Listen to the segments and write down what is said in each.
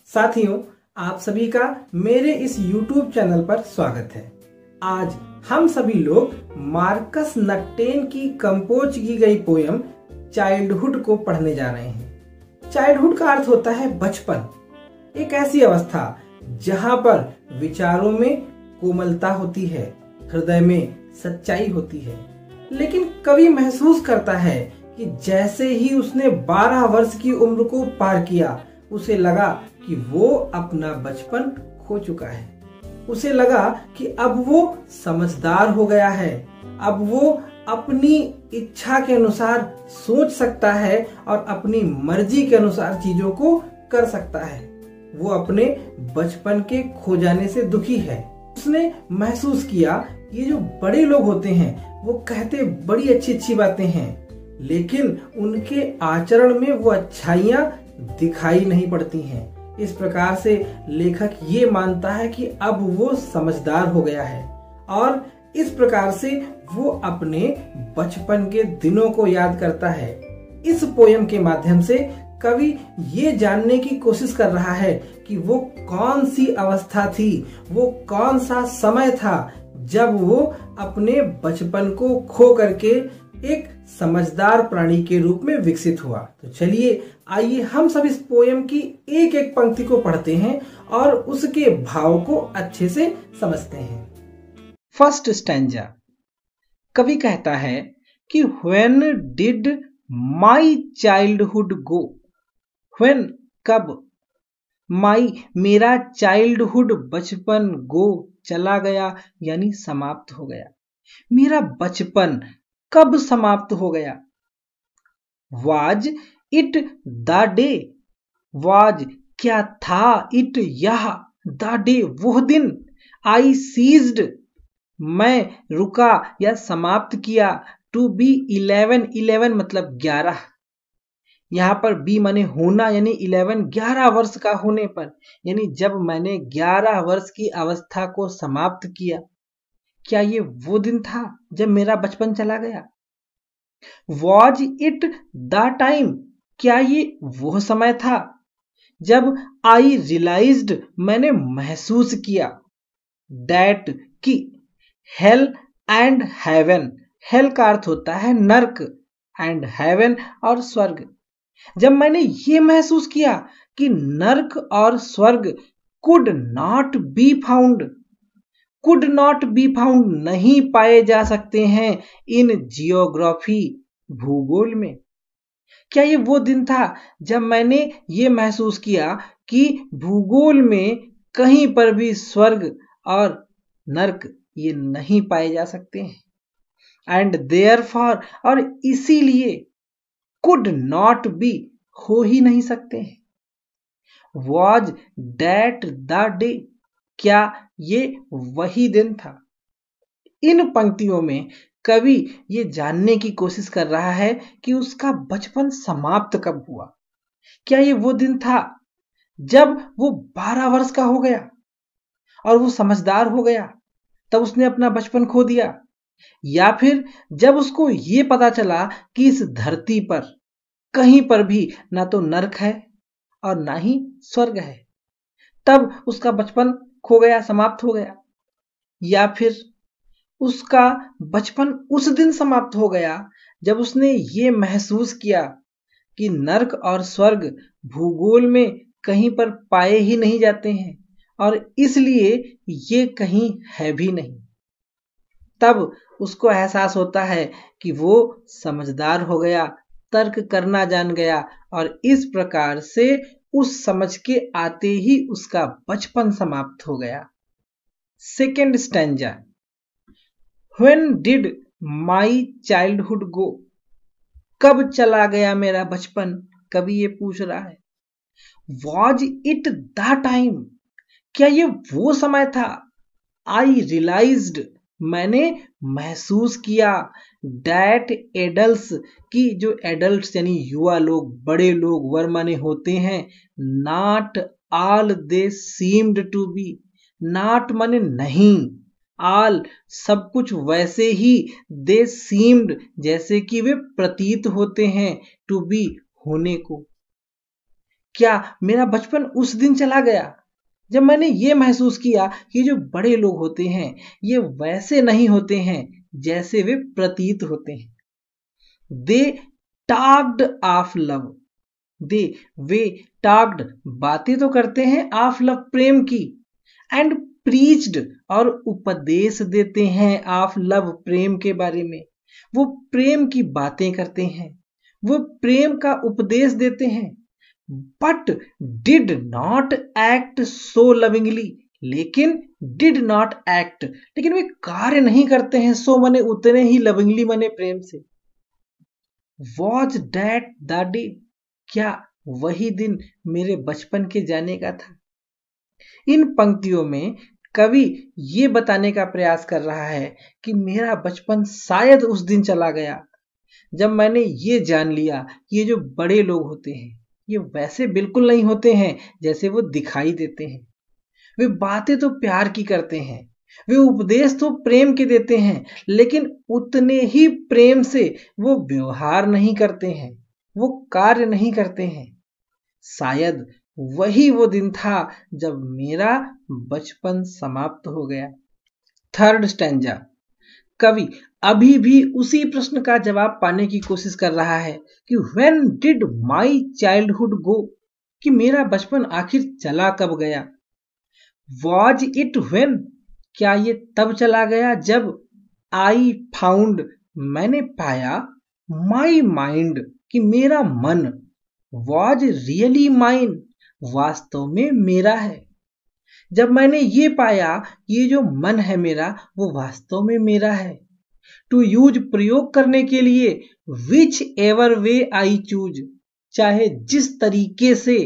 साथियों, आप सभी का मेरे इस YouTube चैनल पर स्वागत है। आज हम सभी लोग मार्कस नट्टेन की कंपोज की गई पोयम चाइल्डहुड को पढ़ने जा रहे हैं। चाइल्डहुड का अर्थ होता है बचपन, एक ऐसी अवस्था जहां पर विचारों में कोमलता होती है, हृदय में सच्चाई होती है। लेकिन कवि महसूस करता है कि जैसे ही उसने 12 वर्ष की उम्र को पार किया, उसे लगा कि वो अपना बचपन खो चुका है। उसे लगा कि अब वो समझदार हो गया है, अब वो अपनी इच्छा के अनुसार सोच सकता है और अपनी मर्जी के अनुसार चीजों को कर सकता है। वो अपने बचपन के खो जाने से दुखी है। उसने महसूस किया ये जो बड़े लोग होते हैं वो कहते बड़ी अच्छी अच्छी बातें हैं, लेकिन उनके आचरण में वो अच्छाइयां दिखाई नहीं पड़ती हैं। इस प्रकार से लेखक ये मानता है कि अब वो समझदार हो गया है और इस प्रकार से वो अपने बचपन के दिनों को याद करता है। इस पोयम के माध्यम से कवि ये जानने की कोशिश कर रहा है कि वो कौन सी अवस्था थी, वो कौन सा समय था जब वो अपने बचपन को खो करके एक समझदार प्राणी के रूप में विकसित हुआ। तो चलिए आइए हम सब इस पोयम की एक एक पंक्ति को पढ़ते हैं और उसके भाव को अच्छे से समझते हैं। First stanza. कवि कहता है कि when did my childhood go. When कब, माई मेरा चाइल्डहुड बचपन, गो चला गया यानी समाप्त हो गया। मेरा बचपन कब समाप्त हो गया। Was it the day, was क्या था, इट यह, द डे वह दिन, आई सीज्ड मैं रुका या समाप्त किया, टू बी 11, 11 मतलब 11, यहां पर बी माने होना यानी 11 11 वर्ष का होने पर, यानी जब मैंने 11 वर्ष की अवस्था को समाप्त किया। क्या ये वो दिन था जब मेरा बचपन चला गया। वॉज इट द टाइम, क्या ये वो समय था जब आई रियलाइज्ड मैंने महसूस किया, दैट की हेल एंड हेवन, हेल का अर्थ होता है नर्क, एंड हेवन और स्वर्ग, जब मैंने ये महसूस किया कि नर्क और स्वर्ग could not be found, could not be found नहीं पाए जा सकते हैं, इन जियोग्राफी भूगोल में। क्या ये वो दिन था जब मैंने ये महसूस किया कि भूगोल में कहीं पर भी स्वर्ग और नर्क ये नहीं पाए जा सकते हैं। एंड देयरफॉर, और इसीलिए कुड नॉट बी हो ही नहीं सकते हैं। वॉज दैट द डे, क्या ये वही दिन था। इन पंक्तियों में कवि ये जानने की कोशिश कर रहा है कि उसका बचपन समाप्त कब हुआ। क्या ये वो दिन था जब वो 12 वर्ष का हो गया और वो समझदार हो गया, तब उसने अपना बचपन खो दिया, या फिर जब उसको ये पता चला कि इस धरती पर कहीं पर भी ना तो नर्क है और ना ही स्वर्ग है, तब उसका बचपन खो गया, समाप्त हो गया। या फिर उसका बचपन उस दिन समाप्त हो गया जब उसने ये महसूस किया कि नर्क और स्वर्ग भूगोल में कहीं पर पाए ही नहीं जाते हैं और इसलिए ये कहीं है भी नहीं। तब उसको एहसास होता है कि वो समझदार हो गया, तर्क करना जान गया और इस प्रकार से उस समझ के आते ही उसका बचपन समाप्त हो गया। Second stanza. When did my childhood go, कब चला गया मेरा बचपन, कभी ये पूछ रहा है। Was it the time, क्या ये वो समय था। I realized, मैंने महसूस किया, that adults, की जो adults यानी युवा लोग, बड़े लोग, वर माने होते हैं, not all they seemed to be, not माने नहीं, all सब कुछ वैसे ही, दे सीम्ड जैसे कि वे प्रतीत होते हैं, टू बी होने को। क्या मेरा बचपन उस दिन चला गया जब मैंने ये महसूस किया कि जो बड़े लोग होते हैं ये वैसे नहीं होते हैं जैसे वे प्रतीत होते हैं। They talked of love, they way talked बातें तो करते हैं ऑफ लव प्रेम की, एंड प्रीच्ड और उपदेश देते हैं ऑफ लव प्रेम के बारे में। वो प्रेम की बातें करते हैं, वो प्रेम का उपदेश देते हैं, but did not act so lovingly, लेकिन डिड नॉट एक्ट, लेकिन वे कार्य नहीं करते हैं सो मने उतने ही लविंगली मने प्रेम से। वॉज दैट द डे, क्या वही दिन मेरे बचपन के जाने का था। इन पंक्तियों में कवि ये बताने का प्रयास कर रहा है कि मेरा बचपन शायद उस दिन चला गया जब मैंने ये जान लिया कि ये जो बड़े लोग होते हैं ये वैसे बिल्कुल नहीं होते हैं जैसे वो दिखाई देते हैं। वे बातें तो प्यार की करते हैं, वे उपदेश तो प्रेम के देते हैं, लेकिन उतने ही प्रेम से वो व्यवहार नहीं करते हैं, वो कार्य नहीं करते हैं। शायद वही वो दिन था जब मेरा बचपन समाप्त हो गया। थर्ड स्टैंजा, कवि अभी भी उसी प्रश्न का जवाब पाने की कोशिश कर रहा है कि व्हेन डिड माई चाइल्डहुड गो, कि मेरा बचपन आखिर चला कब गया। वॉज इट व्हेन, क्या ये तब चला गया जब आई फाउंड, मैंने पाया, माई माइंड, कि मेरा मन, वॉज रियली माइन, वास्तव में मेरा है। जब मैंने ये पाया ये जो मन है मेरा वो वास्तव में मेरा है। टू यूज, प्रयोग करने के लिए, which ever way I choose, चाहे जिस तरीके से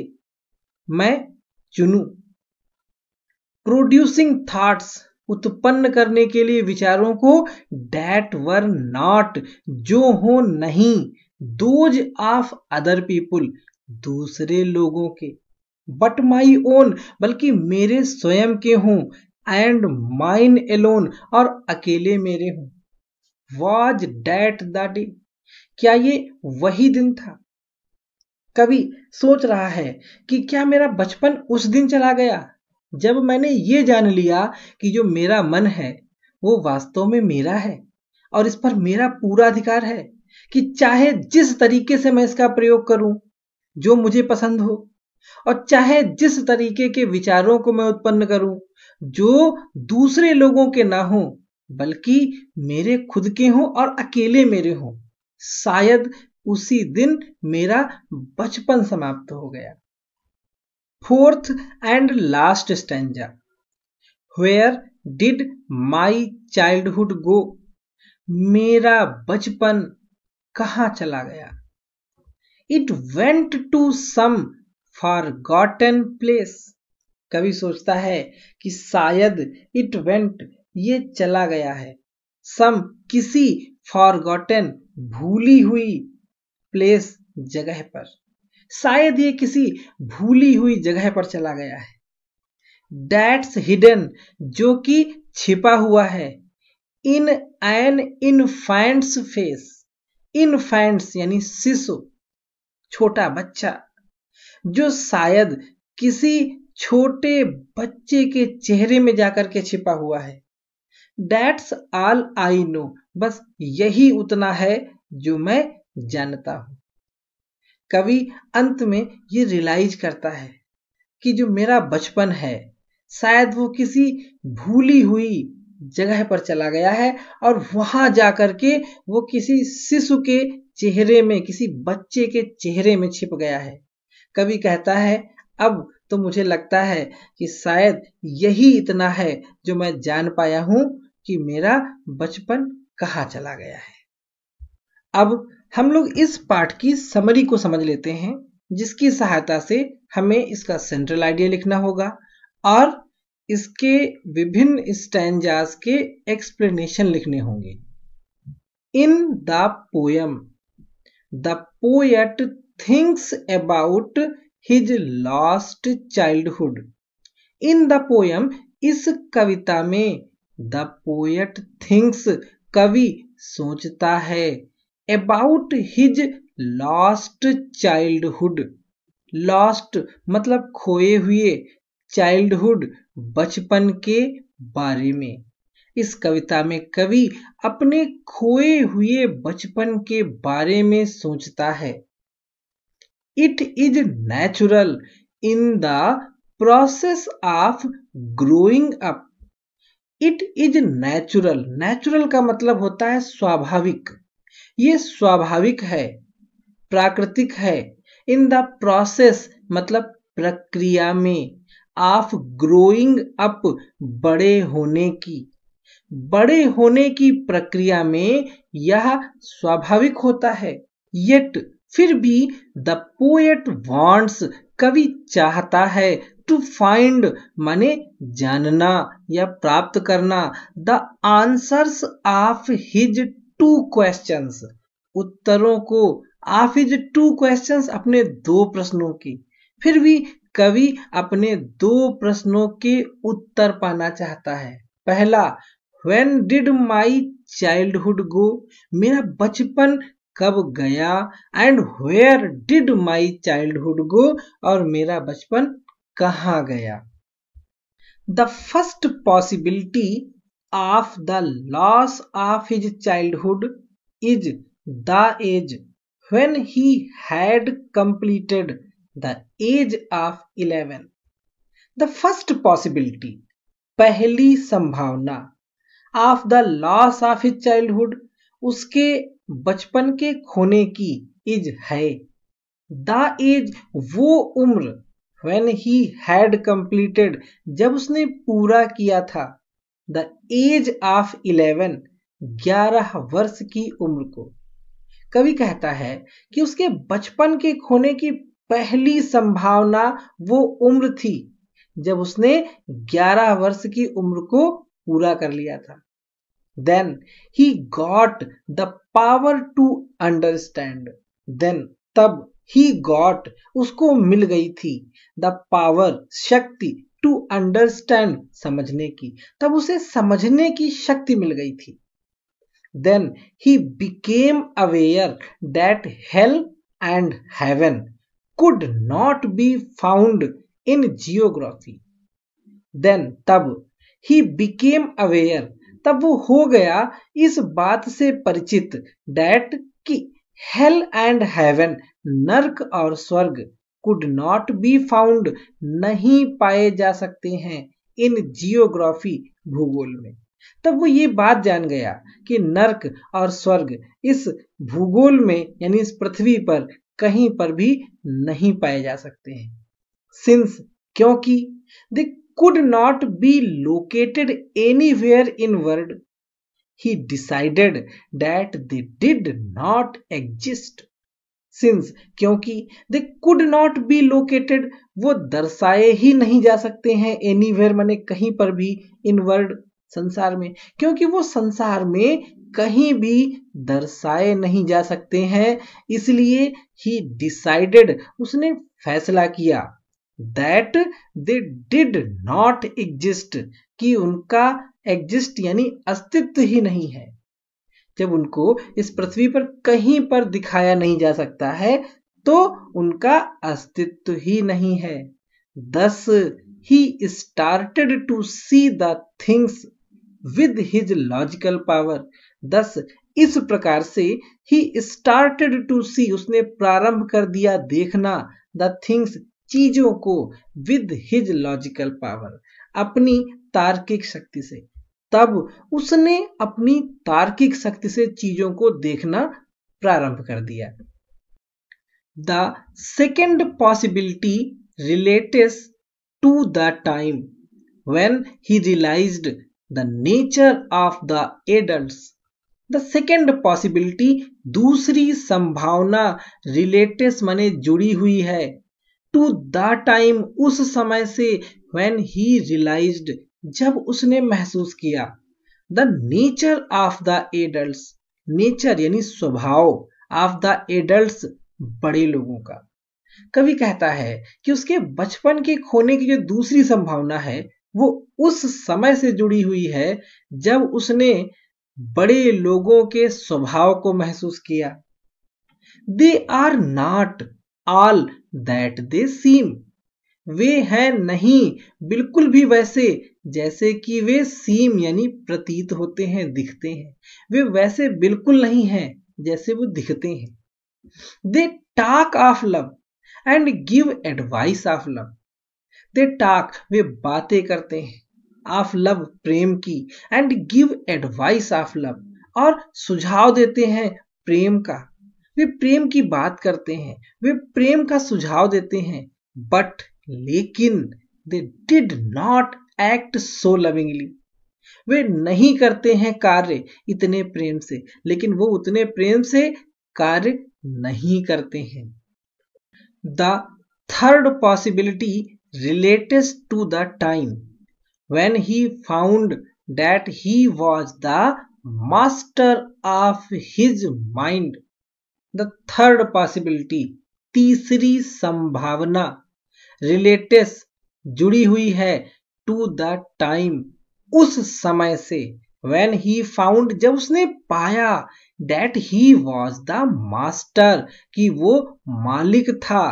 मैं चुनूं। प्रोड्यूसिंग थॉट्स, उत्पन्न करने के लिए विचारों को, डैट वर नॉट, जो हो नहीं, दोज ऑफ अदर पीपुल, दूसरे लोगों के, बट माई ओन, बल्कि मेरे स्वयं के हों, एंड माइन एलोन, और अकेले मेरे हों। वॉज डैट द डे, क्या ये वही दिन था। कवि सोच रहा है कि क्या मेरा बचपन उस दिन चला गया जब मैंने ये जान लिया कि जो मेरा मन है वो वास्तव में मेरा है और इस पर मेरा पूरा अधिकार है, कि चाहे जिस तरीके से मैं इसका प्रयोग करूं जो मुझे पसंद हो, और चाहे जिस तरीके के विचारों को मैं उत्पन्न करूं जो दूसरे लोगों के ना हो बल्कि मेरे खुद के हों और अकेले मेरे हों। शायद उसी दिन मेरा बचपन समाप्त हो गया। Fourth and last stanza, where did my childhood go, मेरा बचपन कहां चला गया। It went to some forgotten place, कवि सोचता है कि शायद इट वेंट, ये चला गया है, सम, किसी, फॉरगॉटन, भूली हुई, प्लेस, जगह पर, शायद ये किसी भूली हुई जगह पर चला गया है। दैट्स हिडन, जो कि छिपा हुआ है, in an infants face, infants यानी शिशु, छोटा बच्चा, जो शायद किसी छोटे बच्चे के चेहरे में जाकर के छिपा हुआ है। दैट्स ऑल आई नो, बस यही उतना है जो मैं जानता हूं। कवि अंत में ये रियलाइज करता है कि जो मेरा बचपन है शायद वो किसी भूली हुई जगह पर चला गया है और वहां जाकर के वो किसी शिशु के चेहरे में, किसी बच्चे के चेहरे में छिप गया है। कवि कहता है अब तो मुझे लगता है कि शायद यही इतना है जो मैं जान पाया हूं कि मेरा बचपन कहाँ चला गया है। अब हम लोग इस पाठ की समरी को समझ लेते हैं जिसकी सहायता से हमें इसका सेंट्रल आइडिया लिखना होगा और इसके विभिन्न स्टैंजास के एक्सप्लेनेशन लिखने होंगे। In the poem, the poet thinks about his lost childhood. In the poem, इस कविता में, द पोएट थिंक्स, कवि सोचता है, about his lost childhood, lost मतलब खोए हुए, चाइल्डहुड बचपन के बारे में। इस कविता में कवि अपने खोए हुए बचपन के बारे में सोचता है। It is natural in the process of growing up. It is natural, natural का मतलब होता है स्वाभाविक। ये स्वाभाविक है, प्राकृतिक है। इन द प्रोसेस मतलब प्रक्रिया में, ऑफ ग्रोइंग अप बड़े होने की, बड़े होने की प्रक्रिया में यह स्वाभाविक होता है। येट फिर भी द पोएट वांट्स कवि चाहता है, टू फाइंड माने जानना या प्राप्त करना, the answers of his two questions, उत्तरों को, ऑफ हिज टू क्वेश्चंस अपने दो प्रश्नों की। फिर भी कवि अपने दो प्रश्नों के उत्तर पाना चाहता है। पहला, when did my childhood go, मेरा बचपन कब गया, and where did my childhood go, और मेरा बचपन कहाँ गया। The first possibility of the loss of his childhood is the age when he had completed the age of 11। The first possibility, पहली संभावना, of the loss of his childhood, उसके बचपन के खोने की, इज है, द एज वो उम्र, व्हेन ही हैड कंप्लीटेड जब उसने पूरा किया था, द एज ऑफ 11 11 वर्ष की उम्र को। कवि कहता है कि उसके बचपन के खोने की पहली संभावना वो उम्र थी जब उसने 11 वर्ष की उम्र को पूरा कर लिया था। Then he got the power to understand. Then तब he got उसको मिल गई थी, the power शक्ति, to understand समझने की, तब उसे समझने की शक्ति मिल गई थी। Then he became aware that hell and heaven could not be found in geography. Then तब he became aware तब वो हो गया इस बात से परिचित, दैट कि हेल एंड हेवन नर्क और स्वर्ग, कुड नॉट बी फाउंड नहीं पाए जा सकते हैं, इन जियोग्राफी भूगोल में। तब वो ये बात जान गया कि नर्क और स्वर्ग इस भूगोल में यानी इस पृथ्वी पर कहीं पर भी नहीं पाए जा सकते हैं। सिंस क्योंकि दे could not be located anywhere in world, he decided that they did not exist. Since क्योंकि they could not be located वो दर्शाए ही नहीं जा सकते हैं, anywhere माने कहीं पर भी, in world संसार में, क्योंकि वो संसार में कहीं भी दर्शाए नहीं जा सकते हैं, इसलिए he decided उसने फैसला किया, that they did not exist कि उनका exist यानी अस्तित्व ही नहीं है। जब उनको इस पृथ्वी पर कहीं पर दिखाया नहीं जा सकता है तो उनका अस्तित्व ही नहीं है। Thus he started to see the things with his logical power. Thus इस प्रकार से he started to see उसने प्रारंभ कर दिया देखना, the things चीजों को, विद हिज लॉजिकल पावर अपनी तार्किक शक्ति से। तब उसने अपनी तार्किक शक्ति से चीजों को देखना प्रारंभ कर दिया। The second possibility relates to the time when he realised the nature of the adults. The second possibility दूसरी संभावना, रिलेटेस माने जुड़ी हुई है, टू द टाइम उस समय से, व्हेन ही रियलाइज्ड जब उसने महसूस किया, the nature of the adults, nature यानी स्वभाव, ऑफ द एडल्ट्स बड़े लोगों का। कवि कहता है कि उसके बचपन के खोने की जो दूसरी संभावना है वो उस समय से जुड़ी हुई है जब उसने बड़े लोगों के स्वभाव को महसूस किया। They are not all that they seem. वे हैं नहीं बिल्कुल भी वैसे जैसे कि वे सीम यानी प्रतीत होते हैं, दिखते हैं। वे वैसे बिल्कुल नहीं हैं जैसे वो दिखते हैं। They talk of love and give advice of love. They talk वे बातें करते हैं, of love प्रेम की, and give advice of love और सुझाव देते हैं प्रेम का। वे प्रेम की बात करते हैं, वे प्रेम का सुझाव देते हैं, but लेकिन they did not act so lovingly. वे नहीं करते हैं कार्य इतने प्रेम से, लेकिन वो उतने प्रेम से कार्य नहीं करते हैं। The third possibility relates to the time when he found that he was the master of his mind. The third possibility, तीसरी संभावना, relates जुड़ी हुई है to the time, उस समय से, when he found जब उसने पाया that he was the master कि वो मालिक था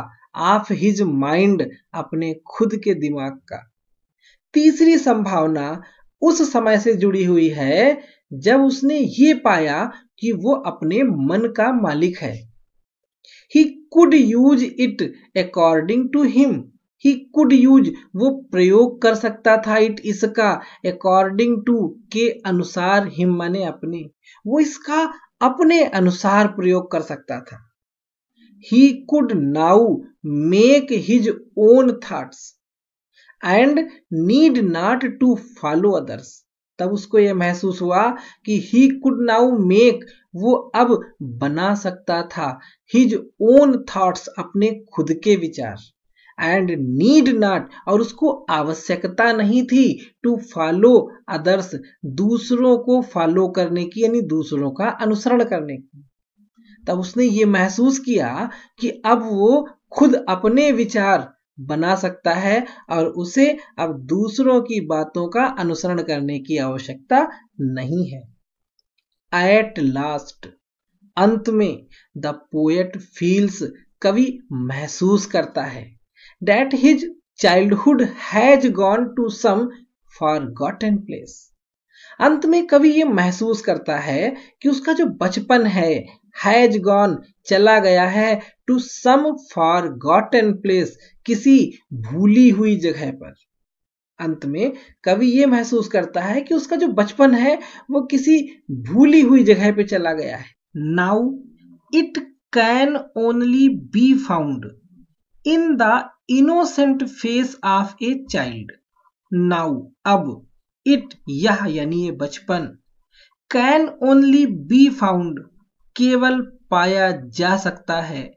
of his mind अपने खुद के दिमाग का। तीसरी संभावना उस समय से जुड़ी हुई है जब उसने ये पाया कि वो अपने मन का मालिक है। He could use it according to him. He could use वो प्रयोग कर सकता था it इसका according to के अनुसार him माने अपने, वो इसका अपने अनुसार प्रयोग कर सकता था। He could now make his own thoughts and need not to follow others. तब उसको यह महसूस हुआ कि he could now make वो अब बना सकता था his own thoughts अपने खुद के विचार, and need not और उसको आवश्यकता नहीं थी to follow others दूसरों को फॉलो करने की यानी दूसरों का अनुसरण करने की। तब उसने ये महसूस किया कि अब वो खुद अपने विचार बना सकता है और उसे अब दूसरों की बातों का अनुसरण करने की आवश्यकता नहीं है। At last अंत में the poet feels कवि महसूस करता है that his childhood has gone to some forgotten place. अंत में कवि ये महसूस करता है कि उसका जो बचपन है has gone चला गया है to some forgotten place किसी भूली हुई जगह पर। अंत में कवि ये महसूस करता है कि उसका जो बचपन है वो किसी भूली हुई जगह पे चला गया है। Now it can only be found in the innocent face of a child. Now अब it यह यानी ये बचपन can only be found केवल पाया जा सकता है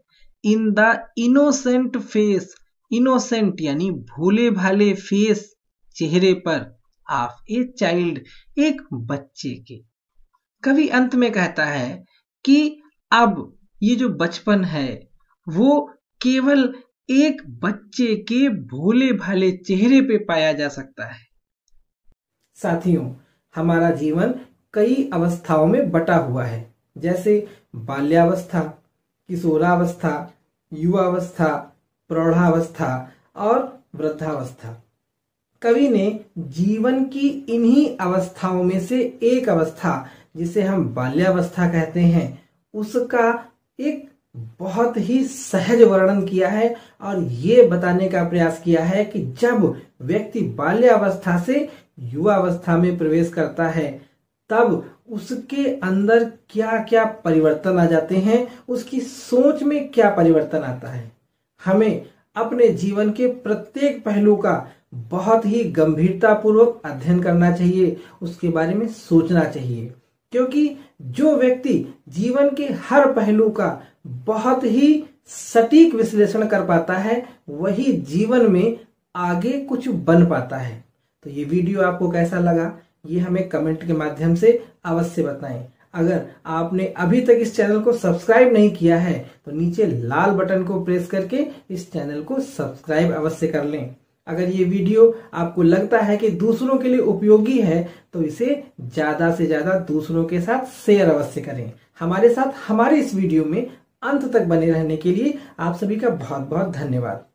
in the innocent face, innocent यानी भोले भाले फेस चेहरे पर of a child एक बच्चे के। कवि अंत में कहता है कि अब ये जो बचपन है वो केवल एक बच्चे के भोले भाले चेहरे पे पाया जा सकता है। साथियों, हमारा जीवन कई अवस्थाओं में बटा हुआ है, जैसे बाल्यावस्था, किशोरावस्था, युवावस्था, प्रौढ़ावस्था और वृद्धावस्था। कवि ने जीवन की इन्हीं अवस्थाओं में से एक अवस्था जिसे हम बाल्यावस्था कहते हैं उसका एक बहुत ही सहज वर्णन किया है और ये बताने का प्रयास किया है कि जब व्यक्ति बाल्यावस्था से युवावस्था में प्रवेश करता है तब उसके अंदर क्या क्या परिवर्तन आ जाते हैं, उसकी सोच में क्या परिवर्तन आता है। हमें अपने जीवन के प्रत्येक पहलू का बहुत ही गंभीरता पूर्वक अध्ययन करना चाहिए, उसके बारे में सोचना चाहिए, क्योंकि जो व्यक्ति जीवन के हर पहलू का बहुत ही सटीक विश्लेषण कर पाता है वही जीवन में आगे कुछ बन पाता है। तो ये वीडियो आपको कैसा लगा ये हमें कमेंट के माध्यम से अवश्य बताएं। अगर आपने अभी तक इस चैनल को सब्सक्राइब नहीं किया है तो नीचे लाल बटन को प्रेस करके इस चैनल को सब्सक्राइब अवश्य कर लें। अगर ये वीडियो आपको लगता है कि दूसरों के लिए उपयोगी है तो इसे ज्यादा से ज्यादा दूसरों के साथ शेयर अवश्य करें। हमारे साथ हमारे इस वीडियो में अंत तक बने रहने के लिए आप सभी का बहुत बहुत धन्यवाद।